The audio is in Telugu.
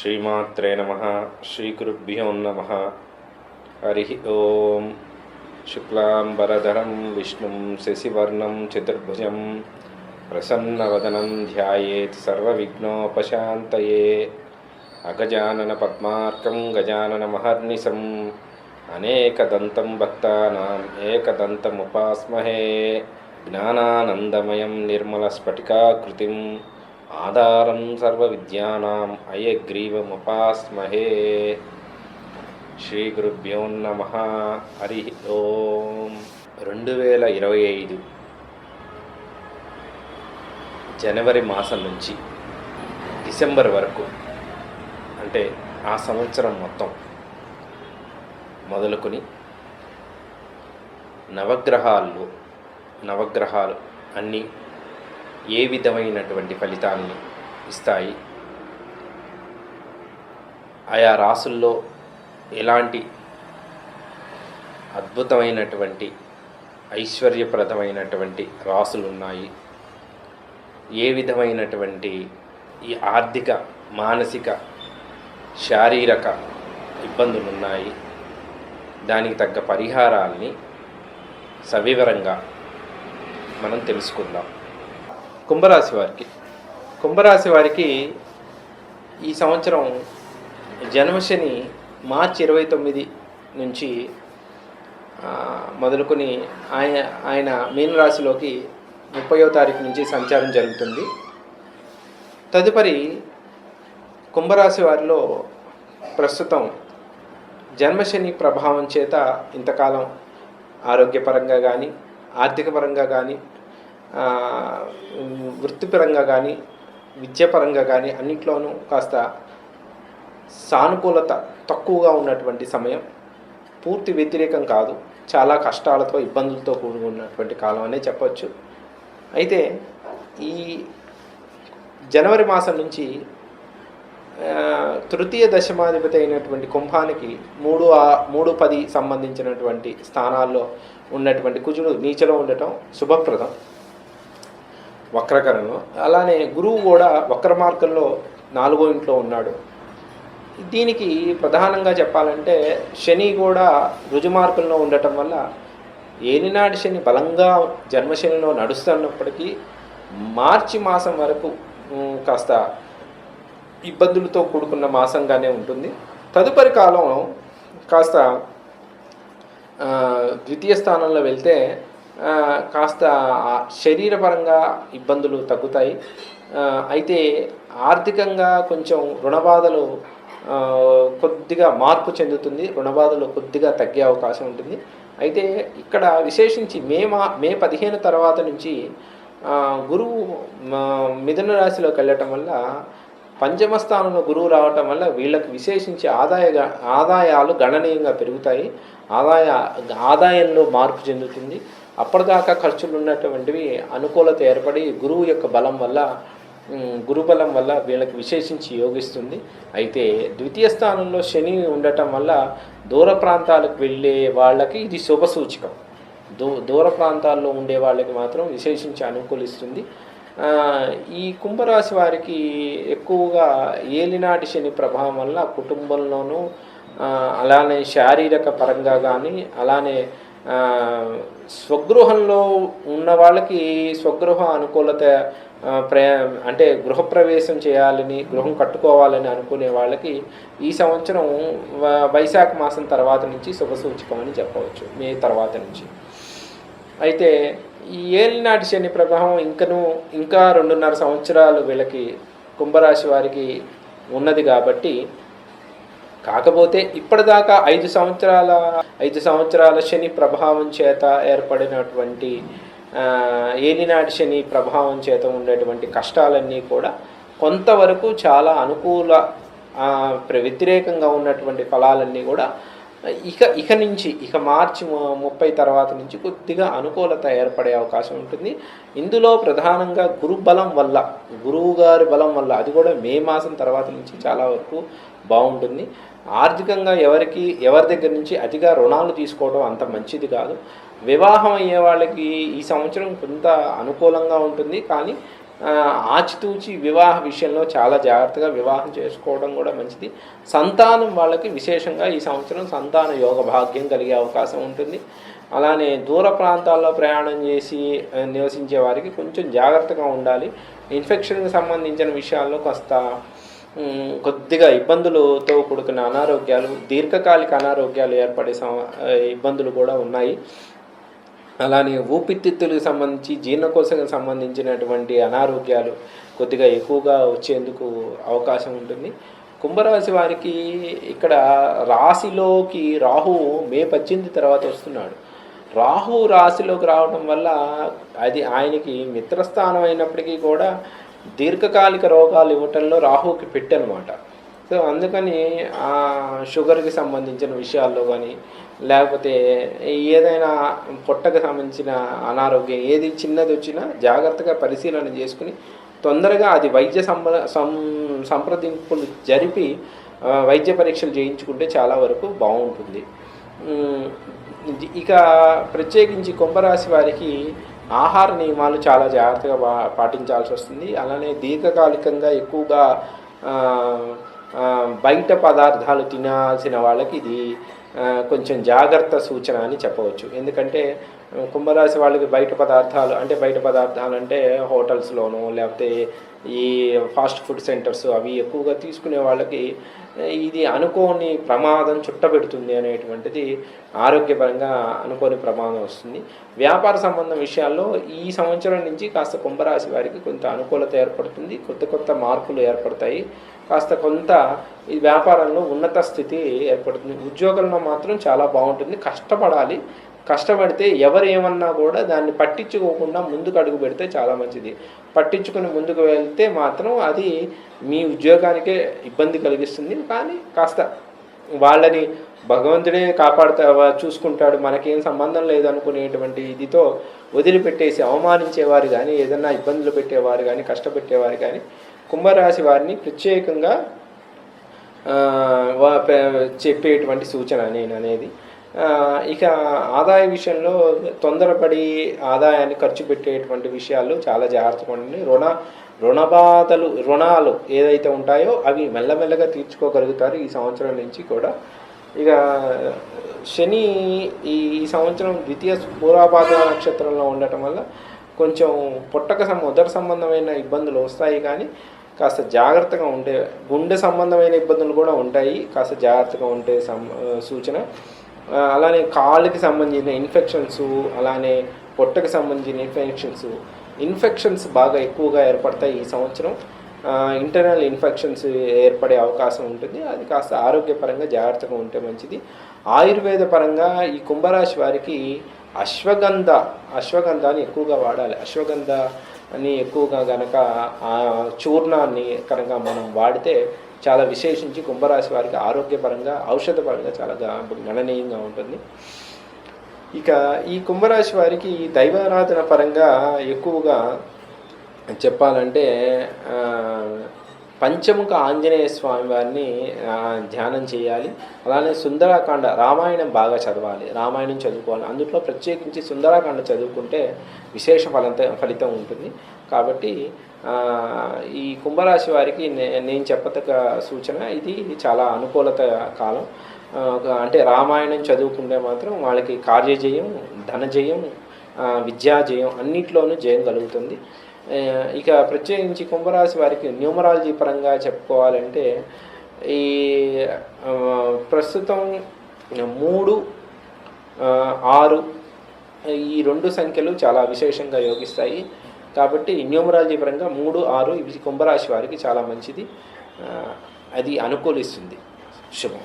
శ్రీమాత్రే నమః. శ్రీగురుభ్యో నమః. హరి ఓం. శుక్లాంబరధరం విష్ణుం శశివర్ణం చతుర్భుజం ప్రసన్నవదనం ధ్యాయేత్ సర్వవిఘ్నోపశాంతయే. అగజానన పద్మార్కం గజాననమహర్నిశం అనేకదంతం భక్తానాం ఏకదంతముపాస్మహే. జ్ఞానానందమయం నిర్మలస్ఫటికాకృతిం ఆధారం సర్వవిద్యానాం అయగ్రీవముపాస్మహే. శ్రీ గురుభ్యో నమః. హరి ఓం. 2025 జనవరి మాసం నుంచి డిసెంబర్ వరకు, అంటే ఆ సంవత్సరం మొత్తం మొదలుకొని నవగ్రహాలు అన్నీ ఏ విధమైనటువంటి ఫలితాన్ని ఇస్తాయి, ఆయా రాసుల్లో ఎలాంటి అద్భుతమైనటువంటి ఐశ్వర్యప్రదమైనటువంటి రాసులు ఉన్నాయి, ఏ విధమైనటువంటి ఈ ఆర్థిక మానసిక శారీరక ఇబ్బందులు ఉన్నాయి, దానికి తగ్గ పరిహారాల్ని సవివరంగా మనం తెలుసుకుందాం. కుంభరాశి వారికి ఈ సంవత్సరం జన్మశని మార్చి 29 నుంచి మొదలుకొని ఆయన మీనరాశిలోకి 30వ తారీఖు నుంచి సంచారం జరుగుతుంది. తదుపరి కుంభరాశి వారిలో ప్రస్తుతం జన్మశని ప్రభావం చేత ఇంతకాలం ఆరోగ్యపరంగా కానీ, ఆర్థిక పరంగా కానీ, వృత్తిపరంగా కానీ, విద్యాపరంగా కానీ అన్నింటిలోనూ కాస్త సానుకూలత తక్కువగా ఉన్నటువంటి సమయం. పూర్తి వ్యతిరేకం కాదు, చాలా కష్టాలతో ఇబ్బందులతో కూడి ఉన్నటువంటి కాలం అనే చెప్పవచ్చు. అయితే ఈ జనవరి మాసం నుంచి తృతీయ దశమాధిపతి అయినటువంటి కుంభానికి 3-10 సంబంధించినటువంటి స్థానాల్లో ఉన్నటువంటి కుజుడు నీచలో ఉండటం శుభప్రదం, వక్రకరణలో. అలానే గురువు కూడా వక్ర మార్గంలో 4వ ఇంట్లో ఉన్నాడు. దీనికి ప్రధానంగా చెప్పాలంటే శని కూడా రుజుమార్గంలో ఉండటం వల్ల ఏలినాటి శని బలంగా జన్మశనిలో నడుస్తున్నప్పటికీ మార్చి మాసం వరకు కాస్త ఇబ్బందులతో కూడుకున్న మాసంగానే ఉంటుంది. తదుపరి కాలం కాస్త ద్వితీయ స్థానంలో వెళ్తే కాస్త శరీరపరంగా ఇబ్బందులు తగ్గుతాయి. అయితే ఆర్థికంగా కొంచెం రుణబాధలు కొద్దిగా మార్పు చెందుతుంది, రుణబాధలు కొద్దిగా తగ్గే అవకాశం ఉంటుంది. అయితే ఇక్కడ విశేషించి మే 15 తర్వాత నుంచి గురువు మిథున రాశిలోకి వెళ్ళటం వల్ల, పంచమ స్థానంలో గురువు రావటం వల్ల వీళ్ళకి విశేషించి ఆదాయాలు గణనీయంగా పెరుగుతాయి, ఆదాయంలో మార్పు చెందుతుంది. అప్పటిదాకా ఖర్చులు ఉన్నటువంటివి అనుకూలత ఏర్పడి గురుబలం వల్ల వీళ్ళకి విశేషించి యోగిస్తుంది. అయితే ద్వితీయ స్థానంలో శని ఉండటం వల్ల దూర ప్రాంతాలకు వెళ్ళే వాళ్ళకి ఇది శుభ సూచకం. దూర ప్రాంతాల్లో ఉండే వాళ్ళకి మాత్రం విశేషించి అనుకూలిస్తుంది. ఈ కుంభరాశి వారికి ఎక్కువగా ఏలినాటి శని ప్రభావం వల్ల కుటుంబంలోనూ, అలానే శారీరక పరంగా కానీ, అలానే స్వగృహంలో ఉన్న వాళ్ళకి స్వగృహ అనుకూలత, అంటే గృహప్రవేశం చేయాలని, గృహం కట్టుకోవాలని అనుకునే వాళ్ళకి ఈ సంవత్సరం వైశాఖ మాసం తర్వాత నుంచి శుభసూచకం అని చెప్పవచ్చు, మే తర్వాత నుంచి. అయితే ఈ ఏలినాటి శని ప్రభావం ఇంకా 2.5 సంవత్సరాలు వీళ్ళకి కుంభరాశి వారికి ఉన్నది కాబట్టి, కాకపోతే ఇప్పటిదాకా 5 సంవత్సరాల శని ప్రభావం చేత ఏర్పడినటువంటి ఏలినాటి శని ప్రభావం చేత ఉండేటువంటి కష్టాలన్నీ కూడా కొంతవరకు చాలా అనుకూల, వ్యతిరేకంగా ఉన్నటువంటి ఫలాలన్నీ కూడా ఇక మార్చి 30 తర్వాత నుంచి కొద్దిగా అనుకూలత ఏర్పడే అవకాశం ఉంటుంది. ఇందులో ప్రధానంగా గురువు గారి బలం వల్ల, అది కూడా మే మాసం తర్వాత నుంచి చాలా వరకు బాగుంటుంది. ఆర్థికంగా ఎవరి దగ్గర నుంచి అతిగా రుణాలు తీసుకోవడం అంత మంచిది కాదు. వివాహం అయ్యే వాళ్ళకి ఈ సంవత్సరం కొంత అనుకూలంగా ఉంటుంది, కానీ ఆచితూచి వివాహ విషయంలో చాలా జాగ్రత్తగా వివాహం చేసుకోవడం కూడా మంచిది. సంతానం వాళ్ళకి విశేషంగా ఈ సంవత్సరం సంతాన యోగ భాగ్యం కలిగే అవకాశం ఉంటుంది. అలానే దూర ప్రాంతాల్లో ప్రయాణం చేసి నివసించే వారికి కొంచెం జాగ్రత్తగా ఉండాలి. ఇన్ఫెక్షన్కి సంబంధించిన విషయాల్లో కొద్దిగా ఇబ్బందులతో కూడుకున్న అనారోగ్యాలు, దీర్ఘకాలిక అనారోగ్యాలు ఏర్పడే ఇబ్బందులు కూడా ఉన్నాయి. అలానే ఊపిరితిత్తులకు సంబంధించి జీర్ణకోశకు సంబంధించినటువంటి అనారోగ్యాలు కొద్దిగా ఎక్కువగా వచ్చేందుకు అవకాశం ఉంటుంది. కుంభరాశి వారికి ఇక్కడ రాశిలోకి రాహువు మే 18 తర్వాత వస్తున్నాడు. రాహు రాశిలోకి రావడం వల్ల అది ఆయనకి మిత్రస్థానం అయినప్పటికీ కూడా దీర్ఘకాలిక రోగాలు ఇవ్వటంలో రాహుకి పెట్టనమాట. సో అందుకని షుగర్కి సంబంధించిన విషయాల్లో కానీ, లేకపోతే ఏదైనా పొట్టకు సంబంధించిన అనారోగ్యం ఏది చిన్నది వచ్చినా జాగ్రత్తగా పరిశీలన చేసుకుని తొందరగా అది వైద్య సంప్రదింపులు జరిపి వైద్య పరీక్షలు చేయించుకుంటే చాలా వరకు బాగుంటుంది. ఇక ప్రత్యేకించి కుంభరాశి వారికి ఆహార నియమాలు చాలా జాగ్రత్తగా పాటించాల్సి వస్తుంది. అలానే దీర్ఘకాలికంగా ఎక్కువగా బయట పదార్థాలు తినాల్సిన వాళ్ళకి ఇది కొంచెం జాగ్రత్త సూచన అని చెప్పవచ్చు. ఎందుకంటే కుంభరాశి వాళ్ళకి బయట పదార్థాలు అంటే హోటల్స్లోనూ లేకపోతే ఈ ఫాస్ట్ ఫుడ్ సెంటర్స్ అవి ఎక్కువగా తీసుకునే వాళ్ళకి ఇది అనుకోని ప్రమాదం చుట్టబెడుతుంది అనేటువంటిది ఆరోగ్యపరంగా అనుకోని ప్రమాదం వస్తుంది. వ్యాపార సంబంధం విషయాల్లో ఈ సంవత్సరం నుంచి కాస్త కుంభరాశి వారికి కొంత అనుకూలత ఏర్పడుతుంది. కొత్త మార్పులు ఏర్పడతాయి. కొంత ఈ వ్యాపారంలో ఉన్నత స్థితి ఏర్పడుతుంది. ఉద్యోగంలో మాత్రం చాలా బాగుంటుంది. కష్టపడితే ఎవరు ఏమన్నా కూడా దాన్ని పట్టించుకోకుండా ముందుకు అడుగు పెడితే చాలా మంచిది. పట్టించుకుని ముందుకు వెళ్తే మాత్రం అది మీ ఉద్యోగానికే ఇబ్బంది కలిగిస్తుంది. కానీ కాస్త వాళ్ళని భగవంతుడే చూసుకుంటాడు, మనకేం సంబంధం లేదనుకునేటువంటి ఇదితో వదిలిపెట్టేసి అవమానించేవారు కానీ, ఏదన్నా ఇబ్బందులు పెట్టేవారు కానీ, కష్టపెట్టేవారు కానీ కుంభరాశి వారిని ప్రత్యేకంగా చెప్పేటువంటి సూచన నేను అనేది. ఇక ఆదాయ విషయంలో తొందరపడి ఆదాయాన్ని ఖర్చు పెట్టేటువంటి విషయాలు చాలా జాగ్రత్తగా ఉండండి. రుణాలు ఏదైతే ఉంటాయో అవి మెల్లమెల్లగా తీర్చుకోగలుగుతారు ఈ సంవత్సరం నుంచి కూడా. ఇక శని ఈ సంవత్సరం ద్వితీయ పూర్వభాద్ర నక్షత్రంలో ఉండటం వల్ల కొంచెం ఉదర సంబంధమైన ఇబ్బందులు వస్తాయి. కానీ కాస్త జాగ్రత్తగా ఉంటే గుండె సంబంధమైన ఇబ్బందులు కూడా ఉంటాయి. కాస్త జాగ్రత్తగా ఉంటే సూచన. అలానే కాళ్ళకి సంబంధించిన ఇన్ఫెక్షన్స్, అలానే పొట్టకు సంబంధించిన ఇన్ఫెక్షన్స్ బాగా ఎక్కువగా ఏర్పడతాయి ఈ సంవత్సరం. ఇంటర్నల్ ఇన్ఫెక్షన్స్ ఏర్పడే అవకాశం ఉంటుంది. అది కాస్త ఆరోగ్యపరంగా జాగ్రత్తగా ఉంటే మంచిది. ఆయుర్వేద పరంగా ఈ కుంభరాశి వారికి అశ్వగంధాన్ని ఎక్కువగా వాడాలి. అశ్వగంధాన్ని ఎక్కువగా కనుక చూర్ణాన్ని కనుక మనం వాడితే చాలా విశేషించి కుంభరాశి వారికి ఆరోగ్యపరంగా ఔషధపరంగా చాలా గణనీయంగా ఉంటుంది. ఇక ఈ కుంభరాశి వారికి దైవారాధన పరంగా ఎక్కువగా చెప్పాలంటే పంచముఖ ఆంజనేయ స్వామి వారిని ధ్యానం చేయాలి. అలానే సుందరాకాండ రామాయణం బాగా చదవాలి, రామాయణం చదువుకోవాలి. అందులో ప్రత్యేకించి సుందరాకాండ చదువుకుంటే విశేష ఫలితం ఉంటుంది. కాబట్టి ఈ కుంభరాశి వారికి నేను చెప్పదగ్గ సూచన ఇది చాలా అనుకూలత కాలం. అంటే రామాయణం చదువుకుంటే మాత్రం వాళ్ళకి కార్యజయం, ధనజయం, విద్యాజయం అన్నిట్లోనూ జయం కలుగుతుంది. ఇక ప్రత్యేకించి కుంభరాశి వారికి న్యూమరాలజీ పరంగా చెప్పుకోవాలంటే ఈ ప్రస్తుతం 3, 6 ఈ 2 సంఖ్యలు చాలా విశేషంగా యోగిస్తాయి. కాబట్టి న్యూమరాలజీ పరంగా 3, 6 ఇవి కుంభరాశి వారికి చాలా మంచిది. అది అనుకూలిస్తుంది. శుభం.